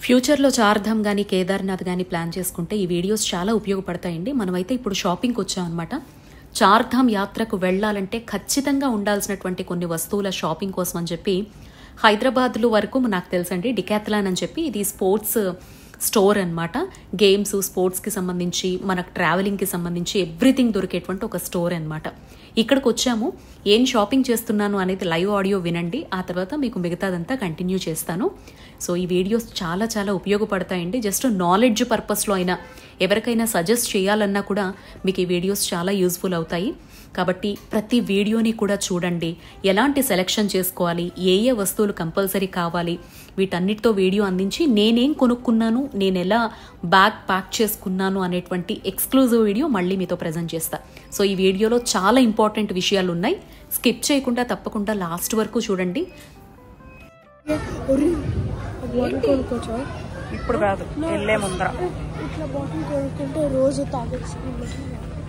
ఫ్యూచర్లో చార్ధామ్ కానీ కేదార్నాథ్ కానీ ప్లాన్ చేసుకుంటే ఈ వీడియోస్ చాలా ఉపయోగపడతాయండి. మనమైతే ఇప్పుడు షాపింగ్కి వచ్చామన్నమాట. చార్ధామ్ యాత్రకు వెళ్లాలంటే ఖచ్చితంగా ఉండాల్సినటువంటి కొన్ని వస్తువుల షాపింగ్ కోసం అని చెప్పి హైదరాబాద్లో వరకు నాకు తెలుసండి డికాథలాన్ అని చెప్పి ఇది స్పోర్ట్స్ స్టోర్ అన్నమాట. గేమ్స్ స్పోర్ట్స్కి సంబంధించి మనకు ట్రావెలింగ్కి సంబంధించి ఎవ్రీథింగ్ దొరికేటువంటి ఒక స్టోర్ అన్నమాట. ఇక్కడికి వచ్చాము. ఏం షాపింగ్ చేస్తున్నాను అనేది లైవ్ ఆడియో వినండి, ఆ తర్వాత మీకు మిగతాదంతా కంటిన్యూ చేస్తాను. సో ఈ వీడియోస్ చాలా చాలా ఉపయోగపడతాయండి. జస్ట్ నాలెడ్జ్ పర్పస్లో అయినా ఎవరికైనా సజెస్ట్ చేయాలన్నా కూడా మీకు ఈ వీడియోస్ చాలా యూజ్ఫుల్ అవుతాయి. కాబట్టి ప్రతి వీడియోని కూడా చూడండి. ఎలాంటి సెలెక్షన్ చేసుకోవాలి, ఏ ఏ వస్తువులు కంపల్సరీ కావాలి, వీటన్నిటితో వీడియో అందించి నేనేం కొనుక్కున్నాను, నేను ఎలా బ్యాగ్ ప్యాక్ చేసుకున్నాను అనేటువంటి ఎక్స్క్లూజివ్ వీడియో మళ్ళీ మీతో ప్రజెంట్ చేస్తా. సో ఈ వీడియోలో చాలా ఇంపార్టెంట్ విషయాలు ఉన్నాయి. స్కిప్ చేయకుండా తప్పకుండా లాస్ట్ వరకు చూడండి. ఇప్పుడు కాదు, వెళ్ళే ముందర ఇట్లా బాటిల్ కొనుక్కుంటే రోజు తాగొచ్చు.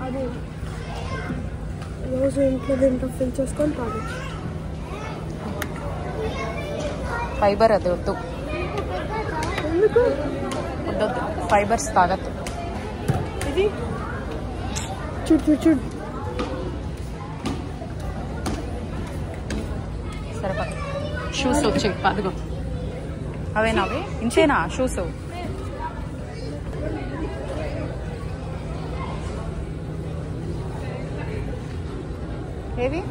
అదే రోజు ఇంట్లో దీంట్లో ఫిల్ చేసుకొని తాగొచ్చు. ఫైబర్ అది వద్దు, ఎందుకు వద్దొద్దు, ఫైబర్స్ తాగద్దు. ఇది చూడు చూడు చూడు. సరే షూస్ వచ్చాయి, అదిగో అవేనావి ఇంతేనా షూస్? ఏవి?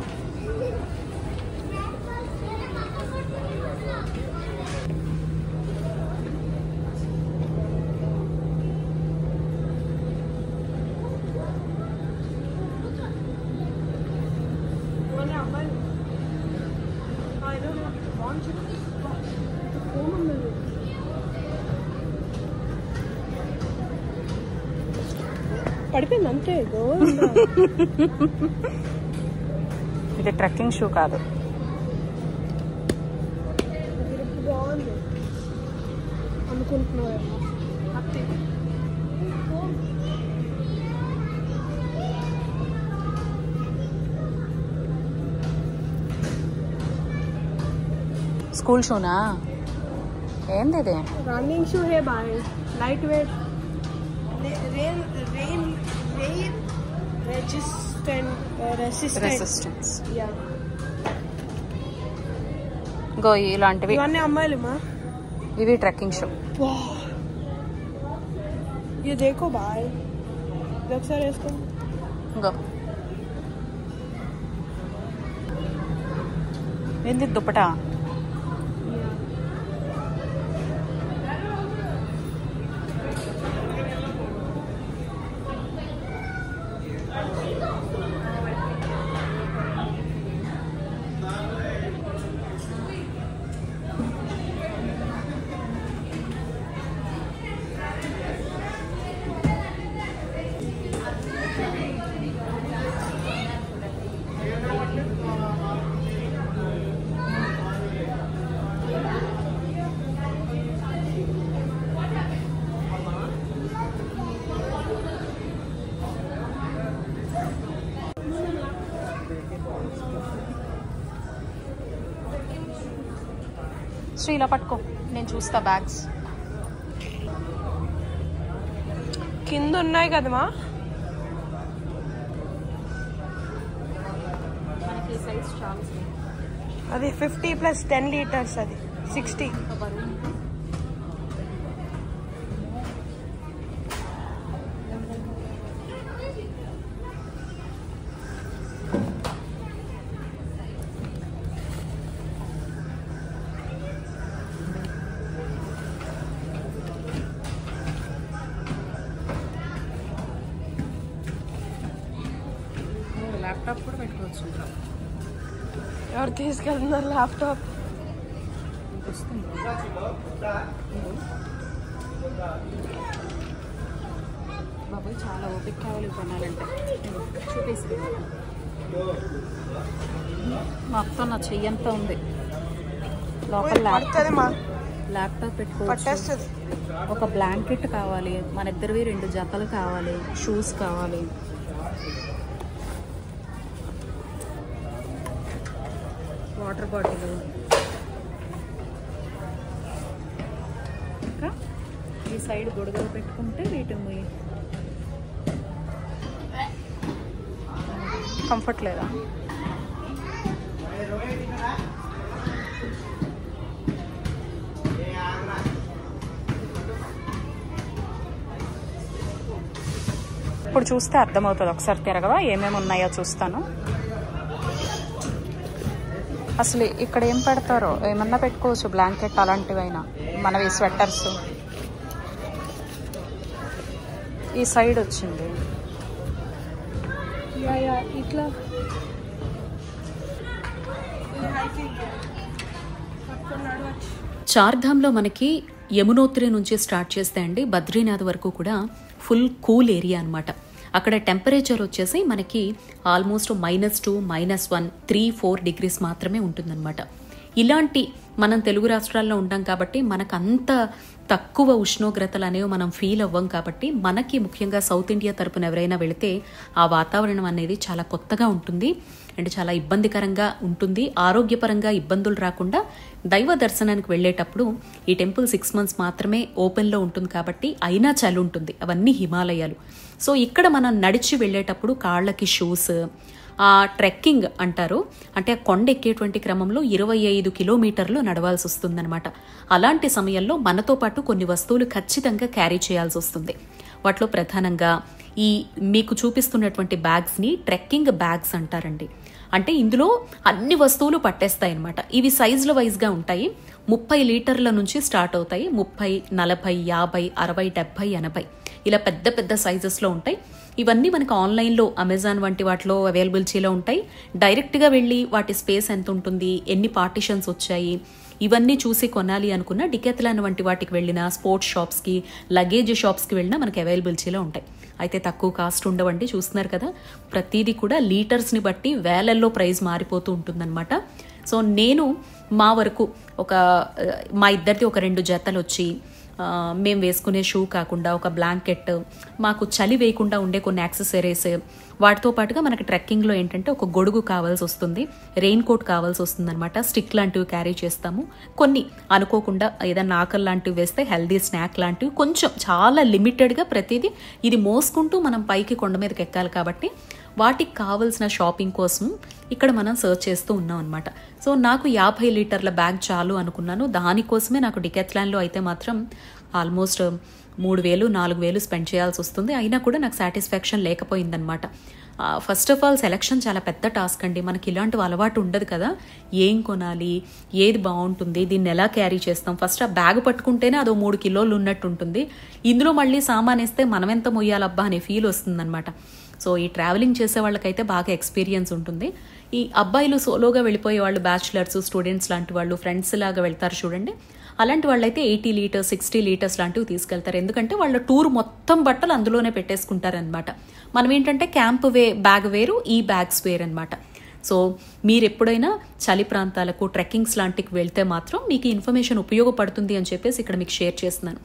పడిపోయింది అంతే. ఇది ట్రెక్కింగ్ షూ కాదు. బాగుంది అనుకుంటున్నావు. స్కూల్ షూనా? ఏంది ఇది? రన్నింగ్ షూ హే bye, light weight, resistance. Go ఇలాంటివి ఇవన్నీ అమ్మాయిలమా? ఇవి ట్రెక్కింగ్ షూ. ये देखो भाई, ఇది ఒకసారి వేసుకో. గో ఏంది దుప్పటా? శ్రీ ఇలా పట్టుకో, నేను చూస్తా. బ్యాగ్స్ కింద ఉన్నాయి కదమ్మా. అది 50 + 10 లీటర్స్, అది 60. ల్యాప్టాప్ కూడా పెట్టుకోవచ్చు. ఎవరు తీసుకెళ్తున్నారు ల్యాప్టాప్? బాబాయ్ చాలా ఓపిక కావాలి కొనాలంటే. చూపిస్తే మొత్తం నా చెయ్యంతా ఉంది లోపల. ల్యాప్టాప్ పెట్టుకోవచ్చు. ఒక బ్లాంకెట్ కావాలి, మన ఇద్దరివి 2 జతలు కావాలి, షూస్ కావాలి. వాటర్ బాటిల్, పెట్టుకున్నాక ఈ సైడ్ గొడుగులు పెట్టుకుంటే వీటిని కంఫర్ట్ లేదా? ఇప్పుడు చూస్తే అర్థమవుతుంది. ఒకసారి తిరగవా, ఏమేమి ఉన్నాయో చూస్తాను. అసలు ఇక్కడ ఏం పెడతారో ఏమన్నా పెట్టుకోవచ్చు, బ్లాంకెట్ అలాంటివైనా, మనవి స్వెటర్స్. ఈ సైడ్ వచ్చింది ఇట్లా చార్ధామ్లో మనకి యమునోత్రి నుంచి స్టార్ట్ చేస్తే అండి బద్రీనాథ్ వరకు కూడా ఫుల్ కూల్ ఏరియా అనమాట. అక్కడ టెంపరేచర్ వచ్చేసి మనకి ఆల్మోస్ట్ -2, -1, 3, 4 డిగ్రీస్ మాత్రమే ఉంటుందన్నమాట. ఇలాంటి మనం తెలుగు రాష్ట్రాల్లో ఉంటాం కాబట్టి మనకు అంత తక్కువ ఉష్ణోగ్రతలు అనేవి మనం ఫీల్ అవ్వం కాబట్టి మనకి ముఖ్యంగా సౌత్ ఇండియా తరపున ఎవరైనా వెళితే ఆ వాతావరణం అనేది చాలా కొత్తగా ఉంటుంది అండ్ చాలా ఇబ్బందికరంగా ఉంటుంది. ఆరోగ్యపరంగా ఇబ్బందులు రాకుండా దైవ దర్శనానికి వెళ్ళేటప్పుడు ఈ టెంపుల్ 6 months మాత్రమే ఓపెన్లో ఉంటుంది కాబట్టి అయినా చలి ఉంటుంది. అవన్నీ హిమాలయాలు. సో ఇక్కడ మనం నడిచి వెళ్ళేటప్పుడు కాళ్ళకి షూస్, ఆ ట్రెక్కింగ్ అంటారు, అంటే కొండ ఎక్కేటువంటి క్రమంలో 25 కిలోమీటర్లు నడవాల్సి వస్తుందన్నమాట. అలాంటి సమయంలో మనతో పాటు కొన్ని వస్తువులు ఖచ్చితంగా క్యారీ చేయాల్సి వస్తుంది. వాటిలో ప్రధానంగా ఈ మీకు చూపిస్తున్నటువంటి బ్యాగ్స్ని ట్రెక్కింగ్ బ్యాగ్స్ అంటారండి. అంటే ఇందులో అన్ని వస్తువులు పట్టేస్తాయి అనమాట. ఇవి సైజుల వైజ్గా ఉంటాయి. 30 లీటర్ల నుంచి స్టార్ట్ అవుతాయి. 30, 40, 50, 60, 70, 80 ఇలా పెద్ద పెద్ద సైజెస్లో ఉంటాయి. ఇవన్నీ మనకు ఆన్లైన్లో అమెజాన్ వంటి వాటిలో అవైలబిలిటీలో ఉంటాయి. డైరెక్ట్గా వెళ్ళి వాటి స్పేస్ ఎంత ఉంటుంది, ఎన్ని పార్టిషన్స్ వచ్చాయి, ఇవన్నీ చూసి కొనాలి అనుకున్న డికెత్లాన్ వంటి వాటికి వెళ్ళిన స్పోర్ట్స్ షాప్స్కి, లగేజ్ షాప్స్కి వెళ్ళినా మనకి అవైలబిలిటీలో ఉంటాయి. అయితే తక్కువ కాస్ట్ ఉండవండి. చూస్తున్నారు కదా, ప్రతిదీ కూడా లీటర్స్ని బట్టి వేలల్లో ప్రైస్ మారిపోతూ ఉంటుందన్నమాట. సో నేను మా వరకు మా ఇద్దరిది ఒక 2 జతలు వచ్చి మేము వేసుకునే షూ కాకుండా ఒక బ్లాంకెట్, మాకు చలి వేయకుండా ఉండే కొన్ని యాక్సెసరీస్, వాటితో పాటుగా మనకి ట్రెక్కింగ్లో ఏంటంటే ఒక గొడుగు కావాల్సి వస్తుంది, రెయిన్ కోట్ కావాల్సి వస్తుంది అనమాట. స్టిక్ లాంటివి క్యారీ చేస్తాము. కొన్ని అనుకోకుండా ఏదైనా ఆకలి లాంటివి వేస్తే హెల్దీ స్నాక్ లాంటివి, కొంచెం చాలా లిమిటెడ్గా ప్రతిదీ. ఇది మోసుకుంటూ మనం పైకి కొండ మీదకి ఎక్కాలి కాబట్టి వాటికి కావాల్సిన షాపింగ్ కోసం ఇక్కడ మనం సర్చ్ చేస్తూ ఉన్నాం అనమాట. సో నాకు 50 లీటర్ల బ్యాగ్ చాలు అనుకున్నాను. దానికోసమే నాకు డికెత్లాన్లో అయితే మాత్రం ఆల్మోస్ట్ 3,000, 4,000 స్పెండ్ చేయాల్సి వస్తుంది. అయినా కూడా నాకు సాటిస్ఫాక్షన్ లేకపోయిందనమాట. ఫస్ట్ ఆఫ్ ఆల్ సెలెక్షన్ చాలా పెద్ద టాస్క్ అండి. మనకి ఇలాంటివి అలవాటు ఉండదు కదా, ఏం కొనాలి, ఏది బాగుంటుంది, దీన్ని ఎలా క్యారీ చేస్తాం. ఫస్ట్ ఆ బ్యాగ్ పట్టుకుంటేనే అదో 3 కిలోలు ఉన్నట్టు ఉంటుంది. ఇందులో మళ్ళీ సామాన్ వేస్తే మనం ఎంత మొయ్యాలబ్బా అనే ఫీల్ వస్తుందన్నమాట. సో ఈ ట్రావెలింగ్ చేసే వాళ్ళకైతే బాగా ఎక్స్పీరియన్స్ ఉంటుంది. ఈ అబ్బాయిలు సోలోగా వెళ్ళిపోయే వాళ్ళు, బ్యాచులర్స్, స్టూడెంట్స్ లాంటి వాళ్ళు, ఫ్రెండ్స్ లాగా వెళ్తారు చూడండి, అలాంటి వాళ్ళైతే 80 లీటర్స్, 60 లీటర్స్ లాంటివి తీసుకెళ్తారు. ఎందుకంటే వాళ్ళ టూర్ మొత్తం బట్టలు అందులోనే పెట్టేసుకుంటారనమాట. మనం ఏంటంటే క్యాంప్ బ్యాగ్ వేరు, ఈ బ్యాగ్స్ వేరు అనమాట. సో మీరు ఎప్పుడైనా చలి ప్రాంతాలకు, ట్రెక్కింగ్స్ లాంటికి వెళ్తే మాత్రం మీకు ఇన్ఫర్మేషన్ ఉపయోగపడుతుంది అని చెప్పేసి ఇక్కడ మీకు షేర్ చేస్తున్నాను.